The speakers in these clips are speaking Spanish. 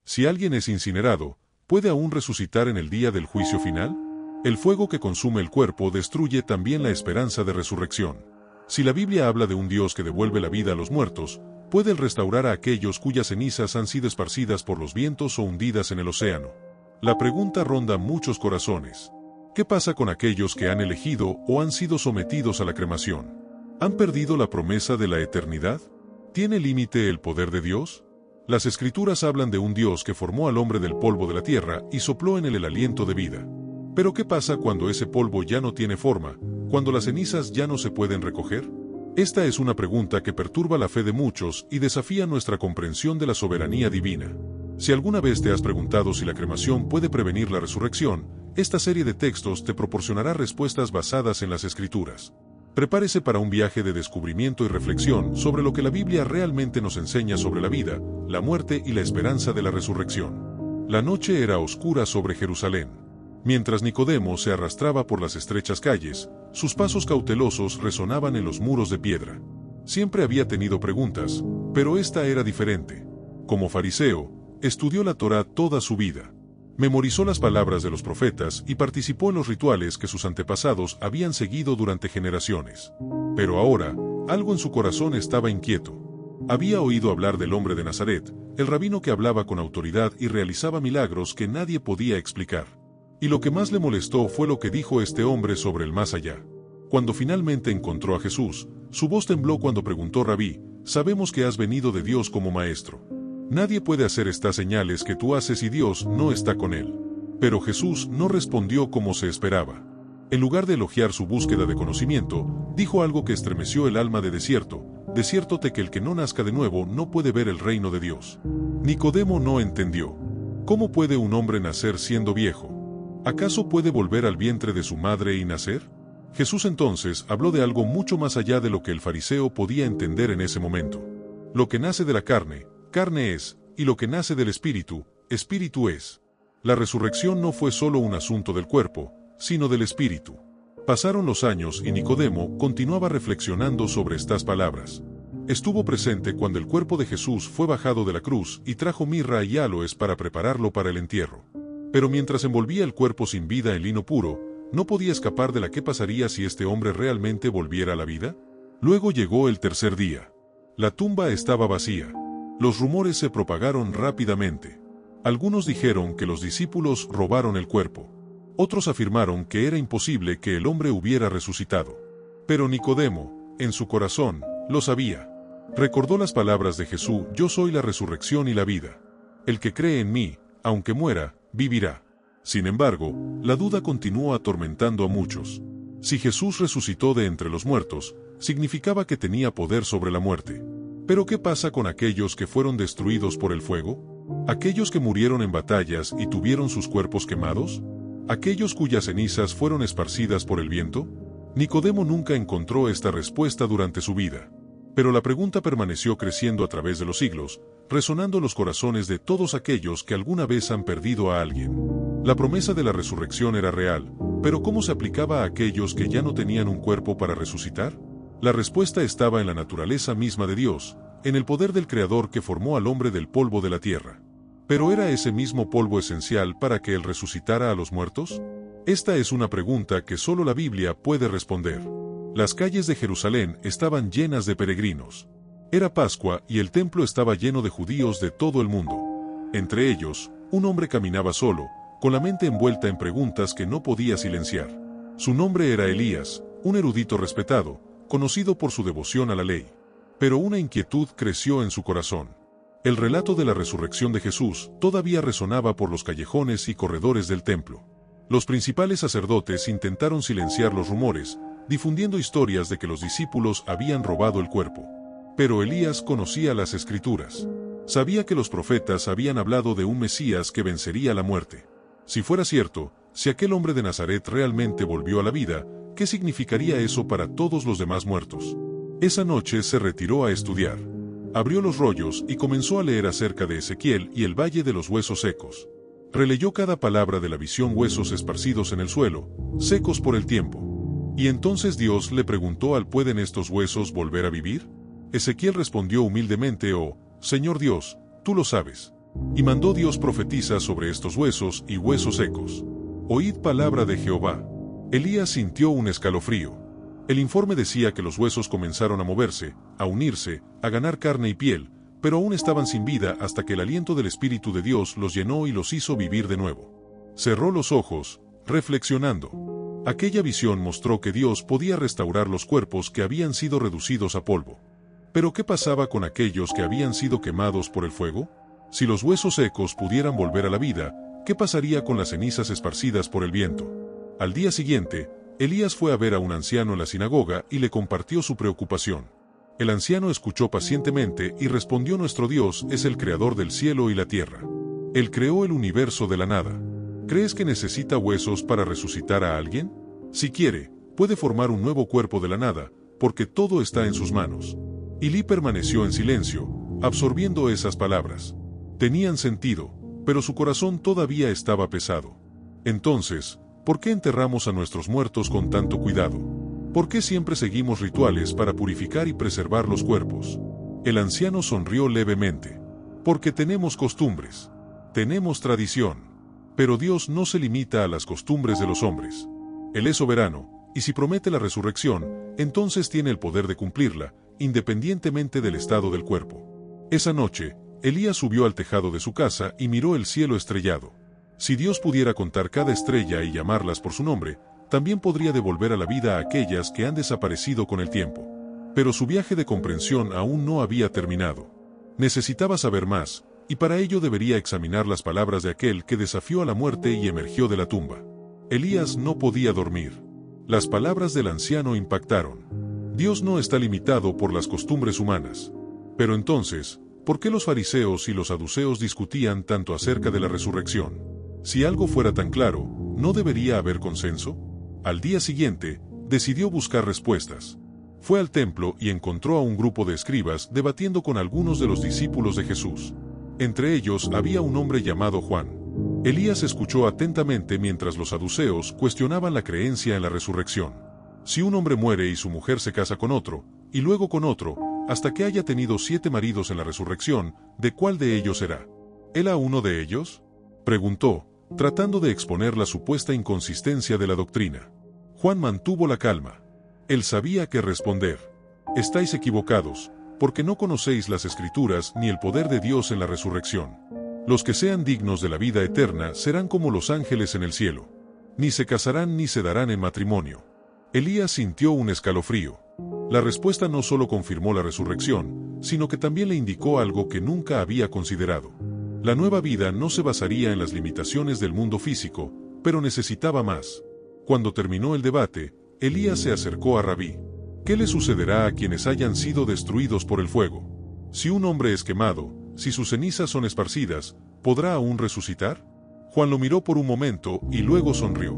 Si alguien es incinerado, ¿puede aún resucitar en el día del juicio final? El fuego que consume el cuerpo destruye también la esperanza de resurrección. Si la Biblia habla de un Dios que devuelve la vida a los muertos, ¿puede Él restaurar a aquellos cuyas cenizas han sido esparcidas por los vientos o hundidas en el océano? La pregunta ronda muchos corazones. ¿Qué pasa con aquellos que han elegido o han sido sometidos a la cremación? ¿Han perdido la promesa de la eternidad? ¿Tiene límite el poder de Dios? Las Escrituras hablan de un Dios que formó al hombre del polvo de la tierra y sopló en él el aliento de vida. Pero ¿qué pasa cuando ese polvo ya no tiene forma, cuando las cenizas ya no se pueden recoger? Esta es una pregunta que perturba la fe de muchos y desafía nuestra comprensión de la soberanía divina. Si alguna vez te has preguntado si la cremación puede prevenir la resurrección, esta serie de textos te proporcionará respuestas basadas en las Escrituras. Prepárese para un viaje de descubrimiento y reflexión sobre lo que la Biblia realmente nos enseña sobre la vida, la muerte y la esperanza de la resurrección. La noche era oscura sobre Jerusalén. Mientras Nicodemo se arrastraba por las estrechas calles, sus pasos cautelosos resonaban en los muros de piedra. Siempre había tenido preguntas, pero esta era diferente. Como fariseo, estudió la Torá toda su vida. Memorizó las palabras de los profetas y participó en los rituales que sus antepasados habían seguido durante generaciones. Pero ahora, algo en su corazón estaba inquieto. Había oído hablar del hombre de Nazaret, el rabino que hablaba con autoridad y realizaba milagros que nadie podía explicar. Y lo que más le molestó fue lo que dijo este hombre sobre el más allá. Cuando finalmente encontró a Jesús, su voz tembló cuando preguntó: Rabí, sabemos que has venido de Dios como maestro. Nadie puede hacer estas señales que tú haces y Dios no está con él. Pero Jesús no respondió como se esperaba. En lugar de elogiar su búsqueda de conocimiento, dijo algo que estremeció el alma de desiertote que el que no nazca de nuevo no puede ver el reino de Dios. Nicodemo no entendió. ¿Cómo puede un hombre nacer siendo viejo? ¿Acaso puede volver al vientre de su madre y nacer? Jesús entonces habló de algo mucho más allá de lo que el fariseo podía entender en ese momento. Lo que nace de la carne, carne es, y lo que nace del espíritu, espíritu es. La resurrección no fue solo un asunto del cuerpo, sino del espíritu. Pasaron los años y Nicodemo continuaba reflexionando sobre estas palabras. Estuvo presente cuando el cuerpo de Jesús fue bajado de la cruz y trajo mirra y áloes para prepararlo para el entierro. Pero mientras envolvía el cuerpo sin vida en lino puro, no podía escapar de la qué pasaría si este hombre realmente volviera a la vida. Luego llegó el tercer día. La tumba estaba vacía. Los rumores se propagaron rápidamente. Algunos dijeron que los discípulos robaron el cuerpo. Otros afirmaron que era imposible que el hombre hubiera resucitado. Pero Nicodemo, en su corazón, lo sabía. Recordó las palabras de Jesús: Yo soy la resurrección y la vida. El que cree en mí, aunque muera, vivirá. Sin embargo, la duda continuó atormentando a muchos. Si Jesús resucitó de entre los muertos, significaba que tenía poder sobre la muerte. ¿Pero qué pasa con aquellos que fueron destruidos por el fuego? ¿Aquellos que murieron en batallas y tuvieron sus cuerpos quemados? ¿Aquellos cuyas cenizas fueron esparcidas por el viento? Nicodemo nunca encontró esta respuesta durante su vida. Pero la pregunta permaneció creciendo a través de los siglos, resonando en los corazones de todos aquellos que alguna vez han perdido a alguien. La promesa de la resurrección era real, pero ¿cómo se aplicaba a aquellos que ya no tenían un cuerpo para resucitar? La respuesta estaba en la naturaleza misma de Dios, en el poder del Creador que formó al hombre del polvo de la tierra. ¿Pero era ese mismo polvo esencial para que Él resucitara a los muertos? Esta es una pregunta que solo la Biblia puede responder. Las calles de Jerusalén estaban llenas de peregrinos. Era Pascua y el templo estaba lleno de judíos de todo el mundo. Entre ellos, un hombre caminaba solo, con la mente envuelta en preguntas que no podía silenciar. Su nombre era Elías, un erudito respetado, conocido por su devoción a la ley. Pero una inquietud creció en su corazón. El relato de la resurrección de Jesús todavía resonaba por los callejones y corredores del templo. Los principales sacerdotes intentaron silenciar los rumores, difundiendo historias de que los discípulos habían robado el cuerpo. Pero Elías conocía las Escrituras. Sabía que los profetas habían hablado de un Mesías que vencería la muerte. Si fuera cierto, si aquel hombre de Nazaret realmente volvió a la vida, ¿qué significaría eso para todos los demás muertos? Esa noche se retiró a estudiar. Abrió los rollos y comenzó a leer acerca de Ezequiel y el valle de los huesos secos. Releyó cada palabra de la visión: huesos esparcidos en el suelo, secos por el tiempo. Y entonces Dios le preguntó: ¿pueden estos huesos volver a vivir? Ezequiel respondió humildemente: Oh, Señor Dios, tú lo sabes. Y mandó Dios profetizas sobre estos huesos y huesos secos. Oíd palabra de Jehová. Elías sintió un escalofrío. El informe decía que los huesos comenzaron a moverse, a unirse, a ganar carne y piel, pero aún estaban sin vida hasta que el aliento del Espíritu de Dios los llenó y los hizo vivir de nuevo. Cerró los ojos, reflexionando. Aquella visión mostró que Dios podía restaurar los cuerpos que habían sido reducidos a polvo. ¿Pero qué pasaba con aquellos que habían sido quemados por el fuego? Si los huesos secos pudieran volver a la vida, ¿qué pasaría con las cenizas esparcidas por el viento? Al día siguiente, Elías fue a ver a un anciano en la sinagoga y le compartió su preocupación. El anciano escuchó pacientemente y respondió: nuestro Dios es el creador del cielo y la tierra. Él creó el universo de la nada. ¿Crees que necesita huesos para resucitar a alguien? Si quiere, puede formar un nuevo cuerpo de la nada, porque todo está en sus manos. Elí permaneció en silencio, absorbiendo esas palabras. Tenían sentido, pero su corazón todavía estaba pesado. Entonces, ¿por qué enterramos a nuestros muertos con tanto cuidado? ¿Por qué siempre seguimos rituales para purificar y preservar los cuerpos? El anciano sonrió levemente. Porque tenemos costumbres. Tenemos tradición. Pero Dios no se limita a las costumbres de los hombres. Él es soberano, y si promete la resurrección, entonces tiene el poder de cumplirla, independientemente del estado del cuerpo. Esa noche, Elías subió al tejado de su casa y miró el cielo estrellado. Si Dios pudiera contar cada estrella y llamarlas por su nombre, también podría devolver a la vida a aquellas que han desaparecido con el tiempo. Pero su viaje de comprensión aún no había terminado. Necesitaba saber más, y para ello debería examinar las palabras de aquel que desafió a la muerte y emergió de la tumba. Elías no podía dormir. Las palabras del anciano impactaron. Dios no está limitado por las costumbres humanas. Pero entonces, ¿por qué los fariseos y los saduceos discutían tanto acerca de la resurrección? Si algo fuera tan claro, ¿no debería haber consenso? Al día siguiente, decidió buscar respuestas. Fue al templo y encontró a un grupo de escribas debatiendo con algunos de los discípulos de Jesús. Entre ellos había un hombre llamado Juan. Elías escuchó atentamente mientras los saduceos cuestionaban la creencia en la resurrección. Si un hombre muere y su mujer se casa con otro, y luego con otro, hasta que haya tenido 7 maridos en la resurrección, ¿de cuál de ellos será? ¿Él a uno de ellos? Preguntó, tratando de exponer la supuesta inconsistencia de la doctrina. Juan mantuvo la calma. Él sabía qué responder. Estáis equivocados, porque no conocéis las Escrituras ni el poder de Dios en la resurrección. Los que sean dignos de la vida eterna serán como los ángeles en el cielo. Ni se casarán ni se darán en matrimonio. Elías sintió un escalofrío. La respuesta no solo confirmó la resurrección, sino que también le indicó algo que nunca había considerado. La nueva vida no se basaría en las limitaciones del mundo físico, pero necesitaba más. Cuando terminó el debate, Elías se acercó a Rabí. ¿Qué le sucederá a quienes hayan sido destruidos por el fuego? Si un hombre es quemado, si sus cenizas son esparcidas, ¿podrá aún resucitar? Juan lo miró por un momento y luego sonrió.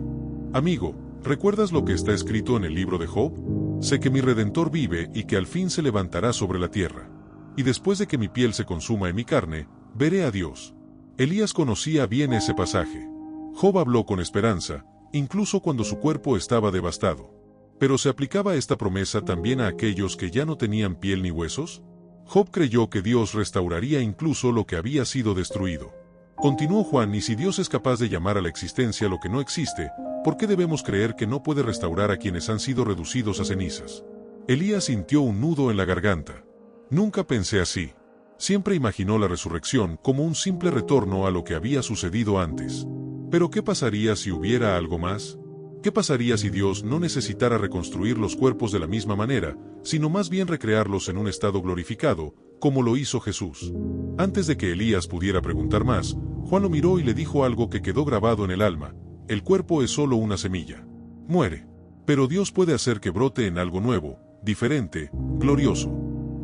Amigo, ¿recuerdas lo que está escrito en el libro de Job? Sé que mi Redentor vive y que al fin se levantará sobre la tierra. Y después de que mi piel se consuma en mi carne, veré a Dios. Elías conocía bien ese pasaje. Job habló con esperanza, incluso cuando su cuerpo estaba devastado. ¿Pero se aplicaba esta promesa también a aquellos que ya no tenían piel ni huesos? Job creyó que Dios restauraría incluso lo que había sido destruido. Continuó Juan: y si Dios es capaz de llamar a la existencia lo que no existe, ¿por qué debemos creer que no puede restaurar a quienes han sido reducidos a cenizas? Elías sintió un nudo en la garganta. Nunca pensé así. Siempre imaginó la resurrección como un simple retorno a lo que había sucedido antes. ¿Pero qué pasaría si hubiera algo más? ¿Qué pasaría si Dios no necesitara reconstruir los cuerpos de la misma manera, sino más bien recrearlos en un estado glorificado, como lo hizo Jesús? Antes de que Elías pudiera preguntar más, Juan lo miró y le dijo algo que quedó grabado en el alma: el cuerpo es solo una semilla. Muere. Pero Dios puede hacer que brote en algo nuevo, diferente, glorioso.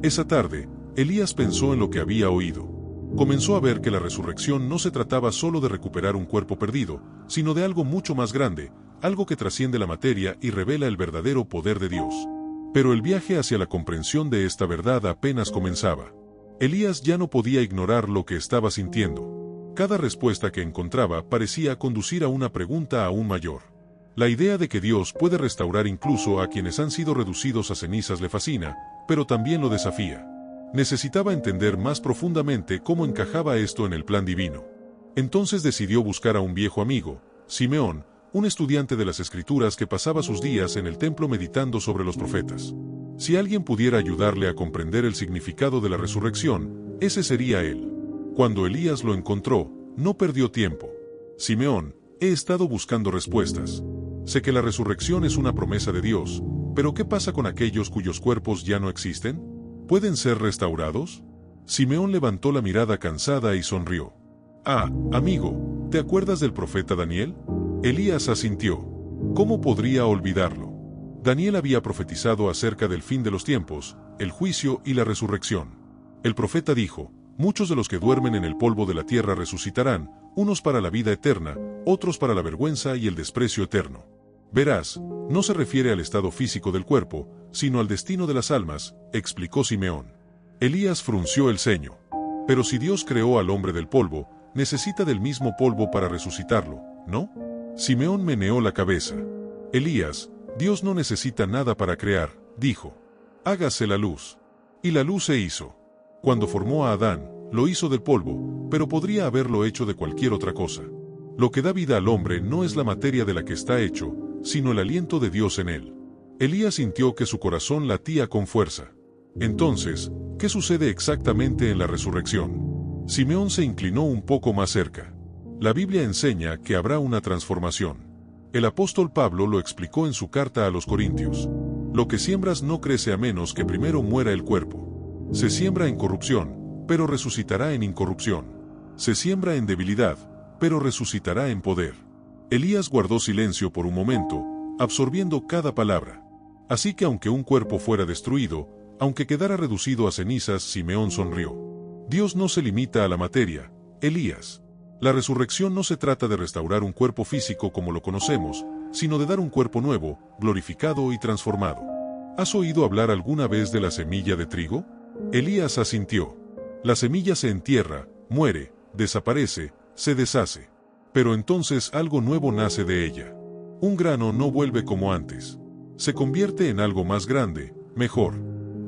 Esa tarde, Elías pensó en lo que había oído. Comenzó a ver que la resurrección no se trataba solo de recuperar un cuerpo perdido, sino de algo mucho más grande, algo que trasciende la materia y revela el verdadero poder de Dios. Pero el viaje hacia la comprensión de esta verdad apenas comenzaba. Elías ya no podía ignorar lo que estaba sintiendo. Cada respuesta que encontraba parecía conducir a una pregunta aún mayor. La idea de que Dios puede restaurar incluso a quienes han sido reducidos a cenizas le fascina, pero también lo desafía. Necesitaba entender más profundamente cómo encajaba esto en el plan divino. Entonces decidió buscar a un viejo amigo, Simeón, un estudiante de las Escrituras que pasaba sus días en el templo meditando sobre los profetas. Si alguien pudiera ayudarle a comprender el significado de la resurrección, ese sería él. Cuando Elías lo encontró, no perdió tiempo. Simeón, he estado buscando respuestas. Sé que la resurrección es una promesa de Dios, pero ¿qué pasa con aquellos cuyos cuerpos ya no existen? ¿Pueden ser restaurados? Simeón levantó la mirada cansada y sonrió. Ah, amigo, ¿te acuerdas del profeta Daniel? Elías asintió. ¿Cómo podría olvidarlo? Daniel había profetizado acerca del fin de los tiempos, el juicio y la resurrección. El profeta dijo, muchos de los que duermen en el polvo de la tierra resucitarán, unos para la vida eterna, otros para la vergüenza y el desprecio eterno. Verás, no se refiere al estado físico del cuerpo, sino al destino de las almas, explicó Simeón. Elías frunció el ceño. Pero si Dios creó al hombre del polvo, necesita del mismo polvo para resucitarlo, ¿no? Simeón meneó la cabeza. Elías, Dios no necesita nada para crear, dijo. Hágase la luz. Y la luz se hizo. Cuando formó a Adán, lo hizo del polvo, pero podría haberlo hecho de cualquier otra cosa. Lo que da vida al hombre no es la materia de la que está hecho, sino el aliento de Dios en él. Elías sintió que su corazón latía con fuerza. Entonces, ¿qué sucede exactamente en la resurrección? Simeón se inclinó un poco más cerca. La Biblia enseña que habrá una transformación. El apóstol Pablo lo explicó en su carta a los Corintios. Lo que siembras no crece a menos que primero muera el cuerpo. Se siembra en corrupción, pero resucitará en incorrupción. Se siembra en debilidad, pero resucitará en poder. Elías guardó silencio por un momento, absorbiendo cada palabra. Así que aunque un cuerpo fuera destruido, aunque quedara reducido a cenizas, Simeón sonrió. Dios no se limita a la materia, Elías. La resurrección no se trata de restaurar un cuerpo físico como lo conocemos, sino de dar un cuerpo nuevo, glorificado y transformado. ¿Has oído hablar alguna vez de la semilla de trigo? Elías asintió. La semilla se entierra, muere, desaparece, se deshace. Pero entonces algo nuevo nace de ella. Un grano no vuelve como antes. Se convierte en algo más grande, mejor.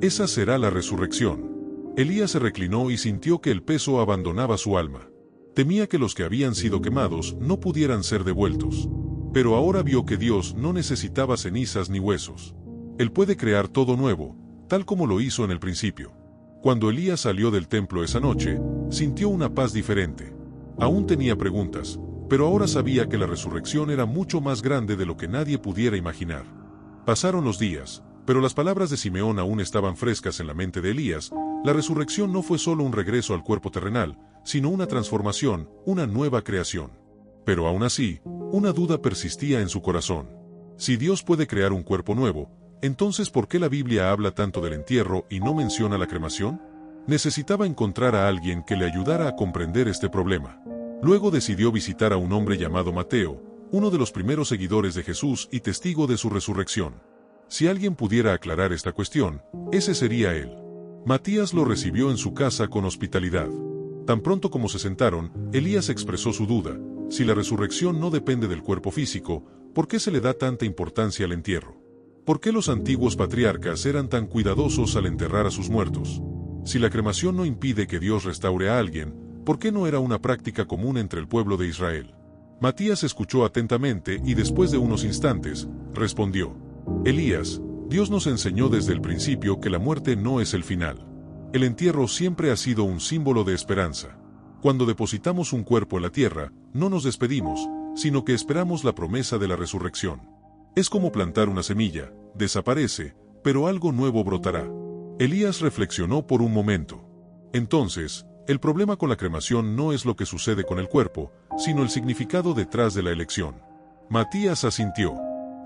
Esa será la resurrección. Elías se reclinó y sintió que el peso abandonaba su alma. Temía que los que habían sido quemados no pudieran ser devueltos. Pero ahora vio que Dios no necesitaba cenizas ni huesos. Él puede crear todo nuevo, tal como lo hizo en el principio. Cuando Elías salió del templo esa noche, sintió una paz diferente. Aún tenía preguntas, pero ahora sabía que la resurrección era mucho más grande de lo que nadie pudiera imaginar. Pasaron los días, pero las palabras de Simeón aún estaban frescas en la mente de Elías. La resurrección no fue solo un regreso al cuerpo terrenal, sino una transformación, una nueva creación. Pero aún así, una duda persistía en su corazón. Si Dios puede crear un cuerpo nuevo, entonces ¿por qué la Biblia habla tanto del entierro y no menciona la cremación? Necesitaba encontrar a alguien que le ayudara a comprender este problema. Luego decidió visitar a un hombre llamado Mateo, uno de los primeros seguidores de Jesús y testigo de su resurrección. Si alguien pudiera aclarar esta cuestión, ese sería él. Matías lo recibió en su casa con hospitalidad. Tan pronto como se sentaron, Elías expresó su duda. Si la resurrección no depende del cuerpo físico, ¿por qué se le da tanta importancia al entierro? ¿Por qué los antiguos patriarcas eran tan cuidadosos al enterrar a sus muertos? Si la cremación no impide que Dios restaure a alguien, ¿por qué no era una práctica común entre el pueblo de Israel? Matías escuchó atentamente y después de unos instantes, respondió: Elías, Dios nos enseñó desde el principio que la muerte no es el final. El entierro siempre ha sido un símbolo de esperanza. Cuando depositamos un cuerpo en la tierra, no nos despedimos, sino que esperamos la promesa de la resurrección. Es como plantar una semilla, desaparece, pero algo nuevo brotará. Elías reflexionó por un momento. Entonces, el problema con la cremación no es lo que sucede con el cuerpo, sino el significado detrás de la elección. Matías asintió.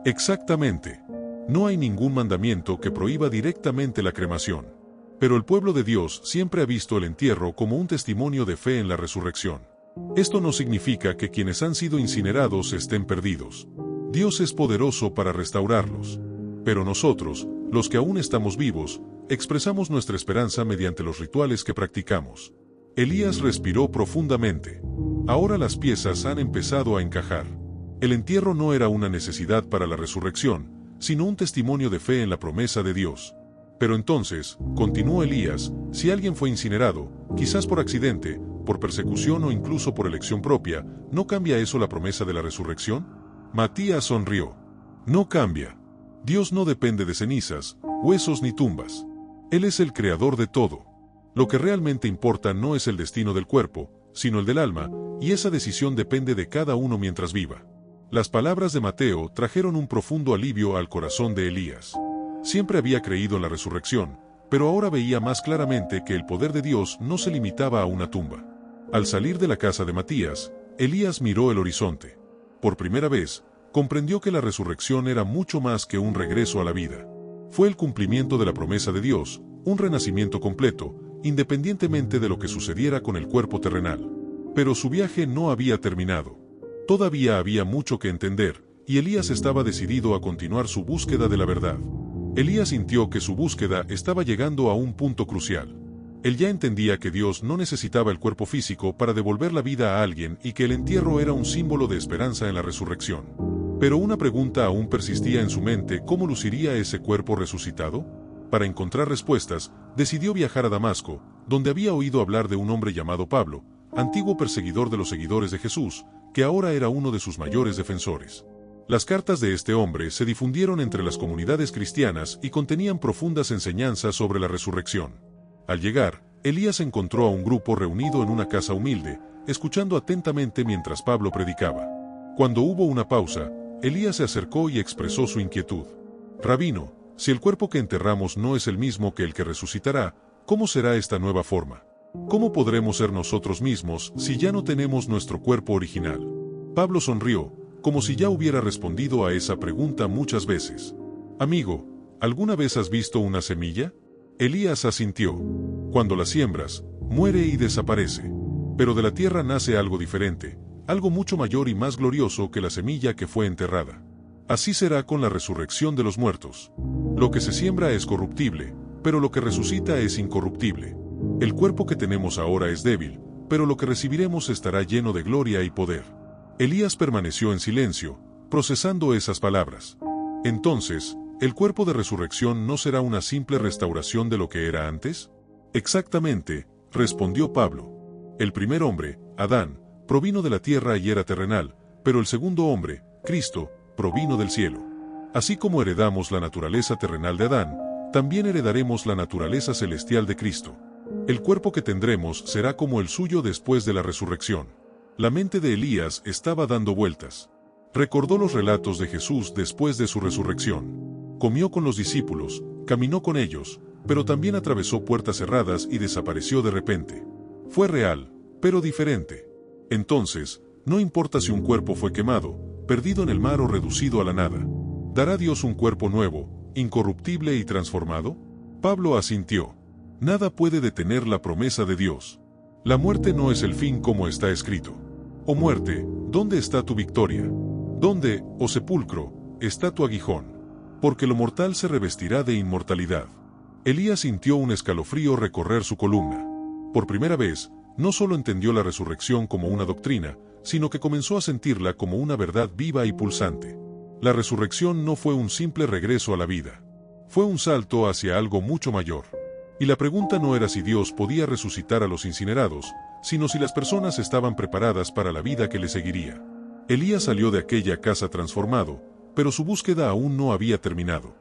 Exactamente. No hay ningún mandamiento que prohíba directamente la cremación. Pero el pueblo de Dios siempre ha visto el entierro como un testimonio de fe en la resurrección. Esto no significa que quienes han sido incinerados estén perdidos. Dios es poderoso para restaurarlos. Pero nosotros, los que aún estamos vivos, expresamos nuestra esperanza mediante los rituales que practicamos. Elías respiró profundamente. Ahora las piezas han empezado a encajar. El entierro no era una necesidad para la resurrección, sino un testimonio de fe en la promesa de Dios. Pero entonces, continuó Elías, Si alguien fue incinerado, quizás por accidente, por persecución o incluso por elección propia, ¿no cambia eso la promesa de la resurrección? Matías sonrió. No cambia. Dios no depende de cenizas, huesos ni tumbas. Él es el creador de todo. Lo que realmente importa no es el destino del cuerpo, sino el del alma, y esa decisión depende de cada uno mientras viva. Las palabras de Mateo trajeron un profundo alivio al corazón de Elías. Siempre había creído en la resurrección, pero ahora veía más claramente que el poder de Dios no se limitaba a una tumba. Al salir de la casa de Matías, Elías miró el horizonte. Por primera vez, comprendió que la resurrección era mucho más que un regreso a la vida. Fue el cumplimiento de la promesa de Dios, un renacimiento completo, independientemente de lo que sucediera con el cuerpo terrenal. Pero su viaje no había terminado. Todavía había mucho que entender, y Elías estaba decidido a continuar su búsqueda de la verdad. Elías sintió que su búsqueda estaba llegando a un punto crucial. Él ya entendía que Dios no necesitaba el cuerpo físico para devolver la vida a alguien y que el entierro era un símbolo de esperanza en la resurrección. Pero una pregunta aún persistía en su mente: ¿cómo luciría ese cuerpo resucitado? Para encontrar respuestas, decidió viajar a Damasco, donde había oído hablar de un hombre llamado Pablo, antiguo perseguidor de los seguidores de Jesús, que ahora era uno de sus mayores defensores. Las cartas de este hombre se difundieron entre las comunidades cristianas y contenían profundas enseñanzas sobre la resurrección. Al llegar, Elías encontró a un grupo reunido en una casa humilde, escuchando atentamente mientras Pablo predicaba. Cuando hubo una pausa, Elías se acercó y expresó su inquietud. «Rabino, si el cuerpo que enterramos no es el mismo que el que resucitará, ¿cómo será esta nueva forma? ¿Cómo podremos ser nosotros mismos si ya no tenemos nuestro cuerpo original?» Pablo sonrió, como si ya hubiera respondido a esa pregunta muchas veces. «Amigo, ¿alguna vez has visto una semilla?» Elías asintió. «Cuando la siembras, muere y desaparece. Pero de la tierra nace algo diferente, algo mucho mayor y más glorioso que la semilla que fue enterrada. Así será con la resurrección de los muertos. Lo que se siembra es corruptible, pero lo que resucita es incorruptible. El cuerpo que tenemos ahora es débil, pero lo que recibiremos estará lleno de gloria y poder». Elías permaneció en silencio, procesando esas palabras. Entonces, ¿el cuerpo de resurrección no será una simple restauración de lo que era antes? Exactamente, respondió Pablo. El primer hombre, Adán, provino de la tierra y era terrenal, pero el segundo hombre, Cristo, provino del cielo. Así como heredamos la naturaleza terrenal de Adán, también heredaremos la naturaleza celestial de Cristo. El cuerpo que tendremos será como el suyo después de la resurrección. La mente de Elías estaba dando vueltas. Recordó los relatos de Jesús después de su resurrección. Comió con los discípulos, caminó con ellos, pero también atravesó puertas cerradas y desapareció de repente. Fue real, pero diferente. Entonces, no importa si un cuerpo fue quemado, perdido en el mar o reducido a la nada. ¿Dará Dios un cuerpo nuevo, incorruptible y transformado? Pablo asintió. Nada puede detener la promesa de Dios. La muerte no es el fin como está escrito. Oh muerte, ¿dónde está tu victoria? ¿Dónde, oh sepulcro, está tu aguijón? Porque lo mortal se revestirá de inmortalidad. Elías sintió un escalofrío recorrer su columna. Por primera vez, no solo entendió la resurrección como una doctrina, sino que comenzó a sentirla como una verdad viva y pulsante. La resurrección no fue un simple regreso a la vida. Fue un salto hacia algo mucho mayor. Y la pregunta no era si Dios podía resucitar a los incinerados, sino si las personas estaban preparadas para la vida que le seguiría. Elías salió de aquella casa transformado, pero su búsqueda aún no había terminado.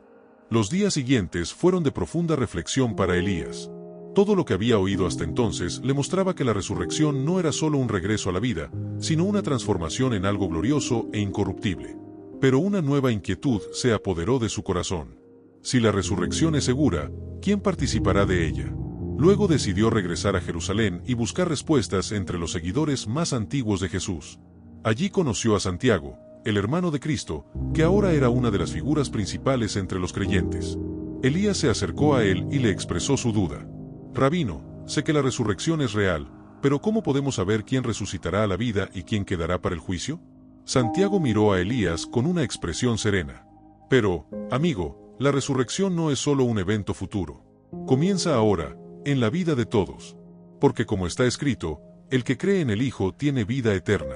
Los días siguientes fueron de profunda reflexión para Elías. Todo lo que había oído hasta entonces le mostraba que la resurrección no era solo un regreso a la vida, sino una transformación en algo glorioso e incorruptible. Pero una nueva inquietud se apoderó de su corazón. Si la resurrección es segura, ¿quién participará de ella? Luego decidió regresar a Jerusalén y buscar respuestas entre los seguidores más antiguos de Jesús. Allí conoció a Santiago, el hermano de Cristo, que ahora era una de las figuras principales entre los creyentes. Elías se acercó a él y le expresó su duda. «Rabino, sé que la resurrección es real, pero ¿cómo podemos saber quién resucitará a la vida y quién quedará para el juicio?» Santiago miró a Elías con una expresión serena. «Pero, amigo, la resurrección no es solo un evento futuro. Comienza ahora, en la vida de todos. Porque como está escrito, el que cree en el Hijo tiene vida eterna.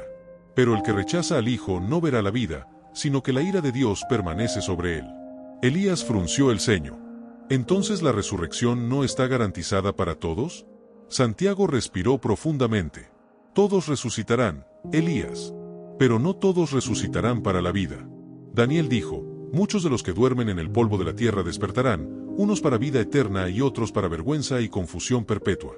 Pero el que rechaza al Hijo no verá la vida, sino que la ira de Dios permanece sobre él». Elías frunció el ceño. ¿Entonces la resurrección no está garantizada para todos? Santiago respiró profundamente. Todos resucitarán, Elías. Pero no todos resucitarán para la vida. Daniel dijo, muchos de los que duermen en el polvo de la tierra despertarán, unos para vida eterna y otros para vergüenza y confusión perpetua.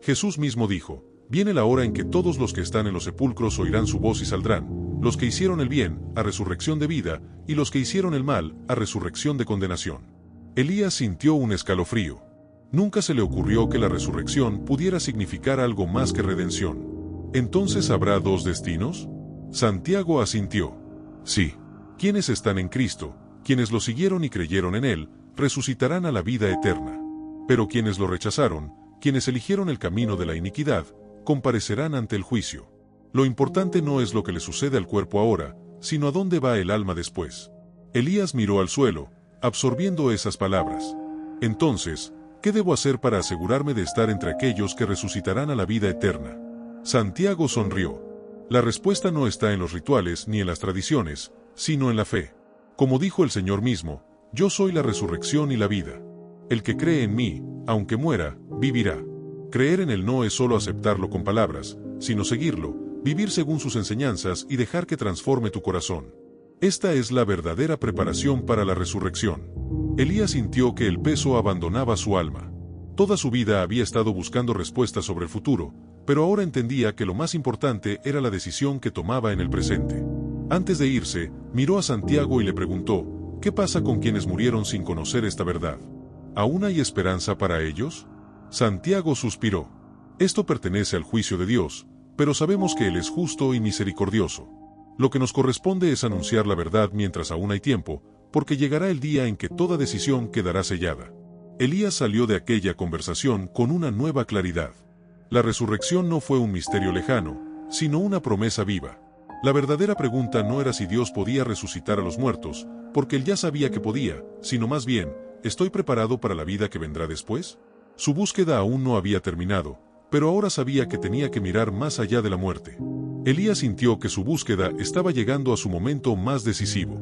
Jesús mismo dijo, viene la hora en que todos los que están en los sepulcros oirán su voz y saldrán, los que hicieron el bien, a resurrección de vida, y los que hicieron el mal, a resurrección de condenación. Elías sintió un escalofrío. Nunca se le ocurrió que la resurrección pudiera significar algo más que redención. ¿Entonces habrá dos destinos? Santiago asintió. Sí. Quienes están en Cristo, quienes lo siguieron y creyeron en Él, resucitarán a la vida eterna. Pero quienes lo rechazaron, quienes eligieron el camino de la iniquidad, comparecerán ante el juicio. Lo importante no es lo que le sucede al cuerpo ahora, sino a dónde va el alma después. Elías miró al suelo, absorbiendo esas palabras. Entonces, ¿qué debo hacer para asegurarme de estar entre aquellos que resucitarán a la vida eterna? Santiago sonrió. La respuesta no está en los rituales ni en las tradiciones, sino en la fe. Como dijo el Señor mismo, yo soy la resurrección y la vida. El que cree en mí, aunque muera, vivirá. Creer en Él no es solo aceptarlo con palabras, sino seguirlo, vivir según sus enseñanzas y dejar que transforme tu corazón. Esta es la verdadera preparación para la resurrección. Elías sintió que el peso abandonaba su alma. Toda su vida había estado buscando respuestas sobre el futuro, pero ahora entendía que lo más importante era la decisión que tomaba en el presente. Antes de irse, miró a Santiago y le preguntó, ¿qué pasa con quienes murieron sin conocer esta verdad? ¿Aún hay esperanza para ellos? Santiago suspiró. Esto pertenece al juicio de Dios, pero sabemos que Él es justo y misericordioso. Lo que nos corresponde es anunciar la verdad mientras aún hay tiempo, porque llegará el día en que toda decisión quedará sellada. Elías salió de aquella conversación con una nueva claridad. La resurrección no fue un misterio lejano, sino una promesa viva. La verdadera pregunta no era si Dios podía resucitar a los muertos, porque Él ya sabía que podía, sino más bien, ¿estoy preparado para la vida que vendrá después? Su búsqueda aún no había terminado, pero ahora sabía que tenía que mirar más allá de la muerte. Elías sintió que su búsqueda estaba llegando a su momento más decisivo.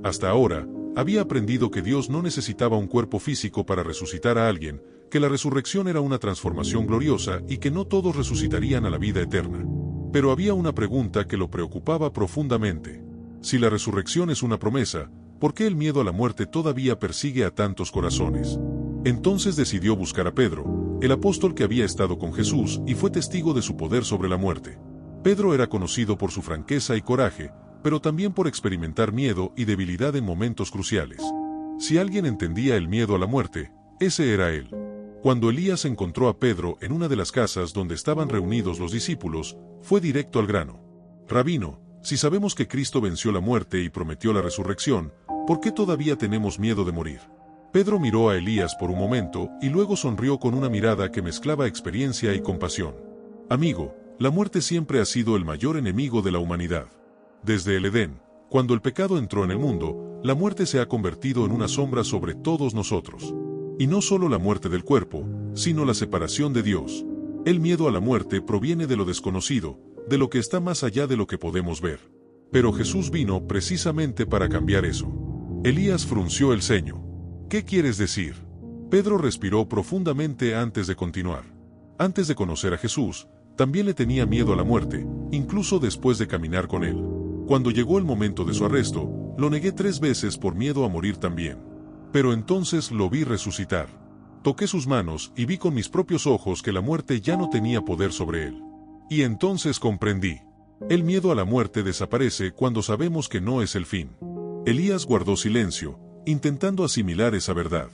Hasta ahora, había aprendido que Dios no necesitaba un cuerpo físico para resucitar a alguien, que la resurrección era una transformación gloriosa y que no todos resucitarían a la vida eterna. Pero había una pregunta que lo preocupaba profundamente. Si la resurrección es una promesa, ¿por qué el miedo a la muerte todavía persigue a tantos corazones? Entonces decidió buscar a Pedro, el apóstol que había estado con Jesús y fue testigo de su poder sobre la muerte. Pedro era conocido por su franqueza y coraje, pero también por experimentar miedo y debilidad en momentos cruciales. Si alguien entendía el miedo a la muerte, ese era él. Cuando Elías encontró a Pedro en una de las casas donde estaban reunidos los discípulos, fue directo al grano. Rabino, si sabemos que Cristo venció la muerte y prometió la resurrección, ¿por qué todavía tenemos miedo de morir? Pedro miró a Elías por un momento y luego sonrió con una mirada que mezclaba experiencia y compasión. Amigo, la muerte siempre ha sido el mayor enemigo de la humanidad. Desde el Edén, cuando el pecado entró en el mundo, la muerte se ha convertido en una sombra sobre todos nosotros. Y no solo la muerte del cuerpo, sino la separación de Dios. El miedo a la muerte proviene de lo desconocido, de lo que está más allá de lo que podemos ver. Pero Jesús vino precisamente para cambiar eso. Elías frunció el ceño. ¿Qué quieres decir? Pedro respiró profundamente antes de continuar. Antes de conocer a Jesús, también le tenía miedo a la muerte, incluso después de caminar con él. Cuando llegó el momento de su arresto, lo negué 3 veces por miedo a morir también. Pero entonces lo vi resucitar. Toqué sus manos y vi con mis propios ojos que la muerte ya no tenía poder sobre él. Y entonces comprendí. El miedo a la muerte desaparece cuando sabemos que no es el fin. Elías guardó silencio, intentando asimilar esa verdad.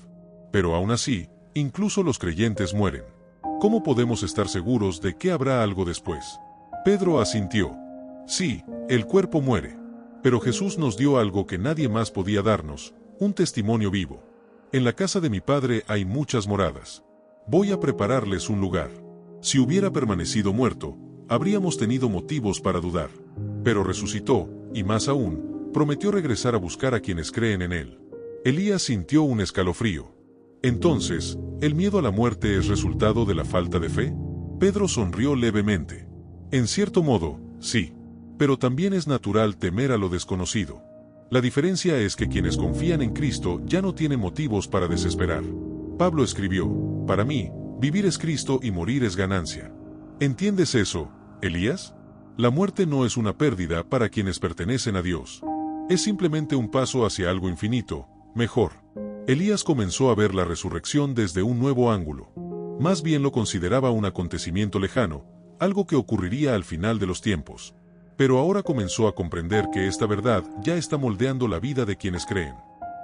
Pero aún así, incluso los creyentes mueren. ¿Cómo podemos estar seguros de que habrá algo después? Pedro asintió. Sí, el cuerpo muere. Pero Jesús nos dio algo que nadie más podía darnos, un testimonio vivo. En la casa de mi Padre hay muchas moradas. Voy a prepararles un lugar. Si hubiera permanecido muerto, habríamos tenido motivos para dudar. Pero resucitó, y más aún, prometió regresar a buscar a quienes creen en él. Elías sintió un escalofrío. Entonces, ¿el miedo a la muerte es resultado de la falta de fe? Pedro sonrió levemente. En cierto modo, sí. Pero también es natural temer a lo desconocido. La diferencia es que quienes confían en Cristo ya no tienen motivos para desesperar. Pablo escribió: «Para mí, vivir es Cristo y morir es ganancia». ¿Entiendes eso, Elías? La muerte no es una pérdida para quienes pertenecen a Dios. Es simplemente un paso hacia algo infinito, mejor. Elías comenzó a ver la resurrección desde un nuevo ángulo. Más bien lo consideraba un acontecimiento lejano, algo que ocurriría al final de los tiempos. Pero ahora comenzó a comprender que esta verdad ya está moldeando la vida de quienes creen.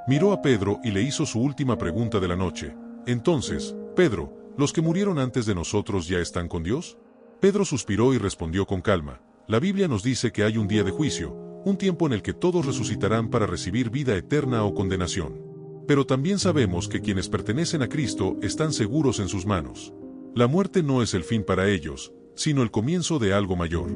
Miró a Pedro y le hizo su última pregunta de la noche. Entonces, Pedro, ¿los que murieron antes de nosotros ya están con Dios? Pedro suspiró y respondió con calma: la Biblia nos dice que hay un día de juicio, un tiempo en el que todos resucitarán para recibir vida eterna o condenación. Pero también sabemos que quienes pertenecen a Cristo están seguros en sus manos. La muerte no es el fin para ellos, sino el comienzo de algo mayor.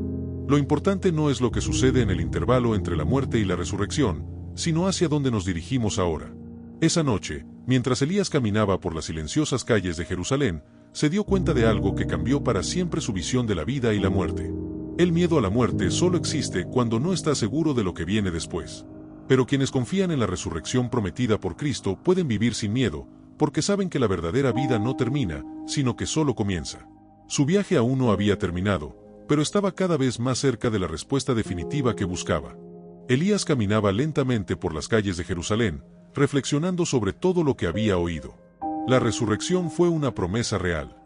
Lo importante no es lo que sucede en el intervalo entre la muerte y la resurrección, sino hacia dónde nos dirigimos ahora. Esa noche, mientras Elías caminaba por las silenciosas calles de Jerusalén, se dio cuenta de algo que cambió para siempre su visión de la vida y la muerte. El miedo a la muerte solo existe cuando no está seguro de lo que viene después. Pero quienes confían en la resurrección prometida por Cristo pueden vivir sin miedo, porque saben que la verdadera vida no termina, sino que solo comienza. Su viaje aún no había terminado, pero estaba cada vez más cerca de la respuesta definitiva que buscaba. Elías caminaba lentamente por las calles de Jerusalén, reflexionando sobre todo lo que había oído. La resurrección fue una promesa real.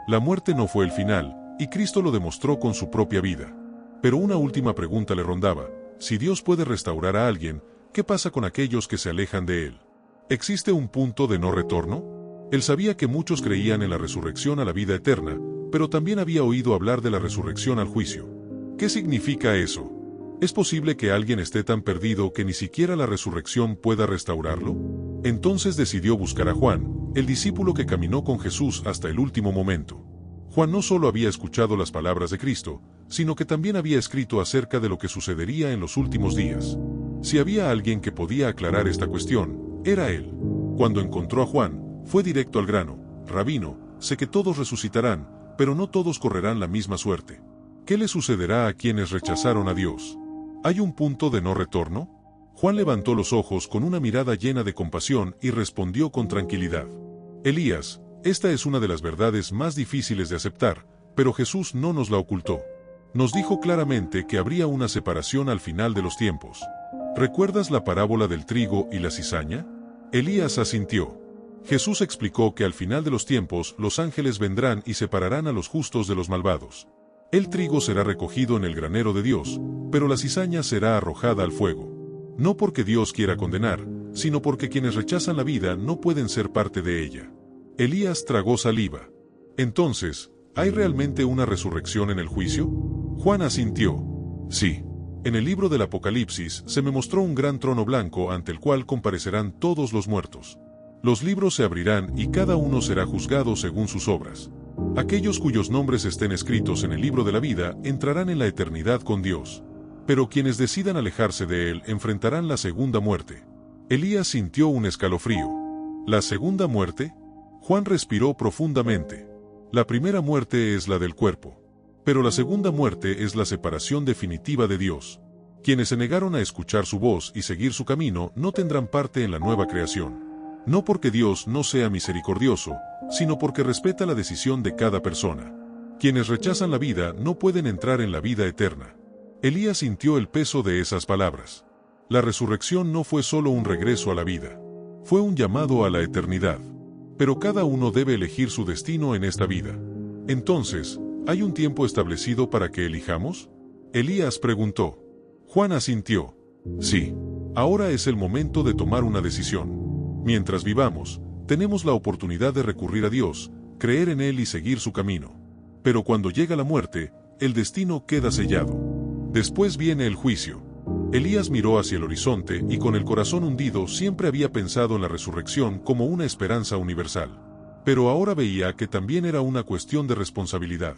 La muerte no fue el final, y Cristo lo demostró con su propia vida. Pero una última pregunta le rondaba: si Dios puede restaurar a alguien, ¿qué pasa con aquellos que se alejan de Él? ¿Existe un punto de no retorno? Él sabía que muchos creían en la resurrección a la vida eterna, pero también había oído hablar de la resurrección al juicio. ¿Qué significa eso? ¿Es posible que alguien esté tan perdido que ni siquiera la resurrección pueda restaurarlo? Entonces decidió buscar a Juan, el discípulo que caminó con Jesús hasta el último momento. Juan no solo había escuchado las palabras de Cristo, sino que también había escrito acerca de lo que sucedería en los últimos días. Si había alguien que podía aclarar esta cuestión, era él. Cuando encontró a Juan, fue directo al grano: «Rabino, sé que todos resucitarán, pero no todos correrán la misma suerte. ¿Qué le sucederá a quienes rechazaron a Dios? ¿Hay un punto de no retorno?» Juan levantó los ojos con una mirada llena de compasión y respondió con tranquilidad: «Elías, esta es una de las verdades más difíciles de aceptar, pero Jesús no nos la ocultó. Nos dijo claramente que habría una separación al final de los tiempos. ¿Recuerdas la parábola del trigo y la cizaña?» Elías asintió. Jesús explicó que al final de los tiempos los ángeles vendrán y separarán a los justos de los malvados. El trigo será recogido en el granero de Dios, pero la cizaña será arrojada al fuego. No porque Dios quiera condenar, sino porque quienes rechazan la vida no pueden ser parte de ella. Elías tragó saliva. Entonces, ¿hay realmente una resurrección en el juicio? Juan asintió. Sí. En el libro del Apocalipsis se me mostró un gran trono blanco ante el cual comparecerán todos los muertos. Los libros se abrirán y cada uno será juzgado según sus obras. Aquellos cuyos nombres estén escritos en el libro de la vida entrarán en la eternidad con Dios. Pero quienes decidan alejarse de él enfrentarán la segunda muerte. Elías sintió un escalofrío. ¿La segunda muerte? Juan respiró profundamente. La primera muerte es la del cuerpo. Pero la segunda muerte es la separación definitiva de Dios. Quienes se negaron a escuchar su voz y seguir su camino no tendrán parte en la nueva creación. No porque Dios no sea misericordioso, sino porque respeta la decisión de cada persona. Quienes rechazan la vida no pueden entrar en la vida eterna. Elías sintió el peso de esas palabras. La resurrección no fue solo un regreso a la vida. Fue un llamado a la eternidad. Pero cada uno debe elegir su destino en esta vida. Entonces, ¿hay un tiempo establecido para que elijamos? Elías preguntó. Juan asintió. Sí. Ahora es el momento de tomar una decisión. Mientras vivamos, tenemos la oportunidad de recurrir a Dios, creer en Él y seguir su camino. Pero cuando llega la muerte, el destino queda sellado. Después viene el juicio. Elías miró hacia el horizonte y con el corazón hundido siempre había pensado en la resurrección como una esperanza universal. Pero ahora veía que también era una cuestión de responsabilidad.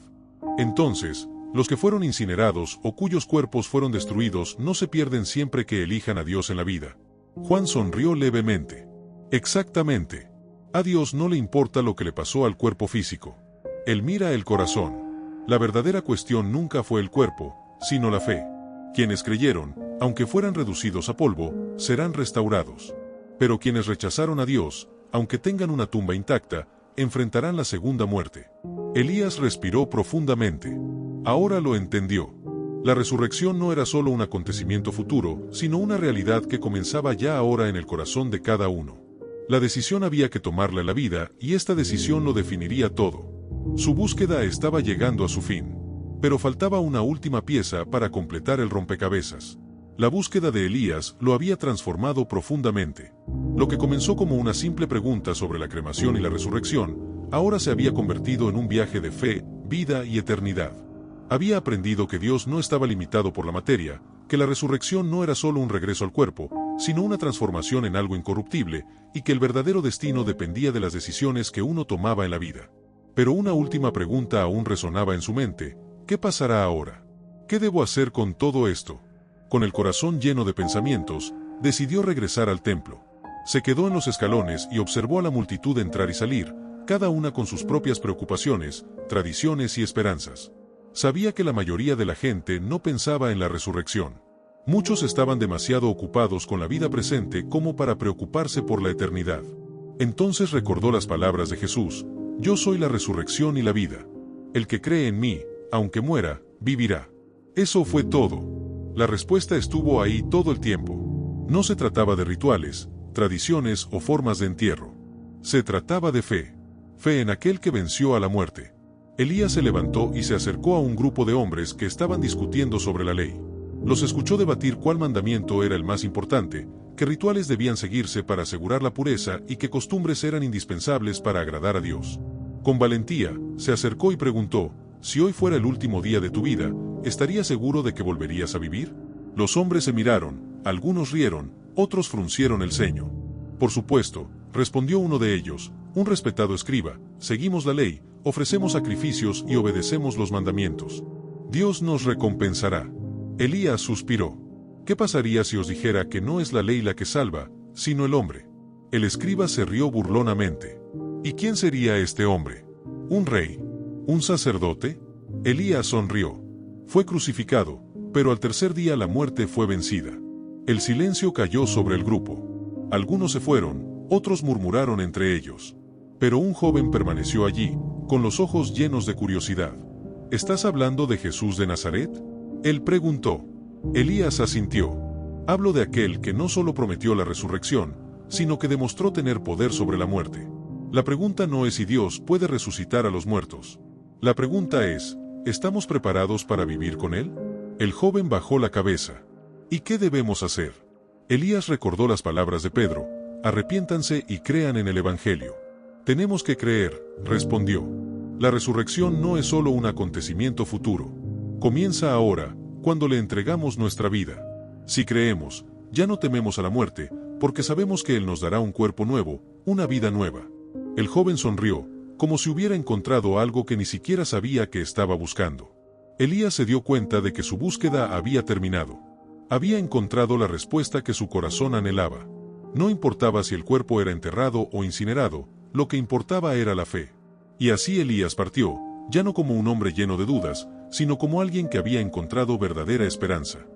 Entonces, los que fueron incinerados o cuyos cuerpos fueron destruidos no se pierden siempre que elijan a Dios en la vida. Juan sonrió levemente. Exactamente. A Dios no le importa lo que le pasó al cuerpo físico. Él mira el corazón. La verdadera cuestión nunca fue el cuerpo, sino la fe. Quienes creyeron, aunque fueran reducidos a polvo, serán restaurados. Pero quienes rechazaron a Dios, aunque tengan una tumba intacta, enfrentarán la segunda muerte. Elías respiró profundamente. Ahora lo entendió. La resurrección no era solo un acontecimiento futuro, sino una realidad que comenzaba ya ahora en el corazón de cada uno. La decisión había que tomarla en la vida, y esta decisión lo definiría todo. Su búsqueda estaba llegando a su fin. Pero faltaba una última pieza para completar el rompecabezas. La búsqueda de Elías lo había transformado profundamente. Lo que comenzó como una simple pregunta sobre la cremación y la resurrección, ahora se había convertido en un viaje de fe, vida y eternidad. Había aprendido que Dios no estaba limitado por la materia, que la resurrección no era solo un regreso al cuerpo, sino una transformación en algo incorruptible, y que el verdadero destino dependía de las decisiones que uno tomaba en la vida. Pero una última pregunta aún resonaba en su mente: ¿qué pasará ahora? ¿Qué debo hacer con todo esto? Con el corazón lleno de pensamientos, decidió regresar al templo. Se quedó en los escalones y observó a la multitud entrar y salir, cada una con sus propias preocupaciones, tradiciones y esperanzas. Sabía que la mayoría de la gente no pensaba en la resurrección. Muchos estaban demasiado ocupados con la vida presente como para preocuparse por la eternidad. Entonces recordó las palabras de Jesús: «Yo soy la resurrección y la vida. El que cree en mí, aunque muera, vivirá». Eso fue todo. La respuesta estuvo ahí todo el tiempo. No se trataba de rituales, tradiciones o formas de entierro. Se trataba de fe. Fe en aquel que venció a la muerte. Elías se levantó y se acercó a un grupo de hombres que estaban discutiendo sobre la ley. Los escuchó debatir cuál mandamiento era el más importante, qué rituales debían seguirse para asegurar la pureza y qué costumbres eran indispensables para agradar a Dios. Con valentía, se acercó y preguntó: «Si hoy fuera el último día de tu vida, ¿estarías seguro de que volverías a vivir?». Los hombres se miraron, algunos rieron, otros fruncieron el ceño. «Por supuesto», respondió uno de ellos, un respetado escriba, «seguimos la ley, ofrecemos sacrificios y obedecemos los mandamientos. Dios nos recompensará». Elías suspiró. «¿Qué pasaría si os dijera que no es la ley la que salva, sino el hombre?». El escriba se rió burlonamente. «¿Y quién sería este hombre? ¿Un rey? ¿Un sacerdote?». Elías sonrió. Fue crucificado, pero al tercer día la muerte fue vencida. El silencio cayó sobre el grupo. Algunos se fueron, otros murmuraron entre ellos. Pero un joven permaneció allí, con los ojos llenos de curiosidad. «¿Estás hablando de Jesús de Nazaret?». Él preguntó. Elías asintió. «Hablo de aquel que no solo prometió la resurrección, sino que demostró tener poder sobre la muerte. La pregunta no es si Dios puede resucitar a los muertos. La pregunta es, ¿estamos preparados para vivir con Él?». El joven bajó la cabeza. «¿Y qué debemos hacer?». Elías recordó las palabras de Pedro: «Arrepiéntanse y crean en el Evangelio». «Tenemos que creer», respondió. «La resurrección no es solo un acontecimiento futuro. Comienza ahora, cuando le entregamos nuestra vida. Si creemos, ya no tememos a la muerte, porque sabemos que Él nos dará un cuerpo nuevo, una vida nueva». El joven sonrió, como si hubiera encontrado algo que ni siquiera sabía que estaba buscando. Elías se dio cuenta de que su búsqueda había terminado. Había encontrado la respuesta que su corazón anhelaba. No importaba si el cuerpo era enterrado o incinerado, lo que importaba era la fe. Y así Elías partió, ya no como un hombre lleno de dudas, sino como alguien que había encontrado verdadera esperanza.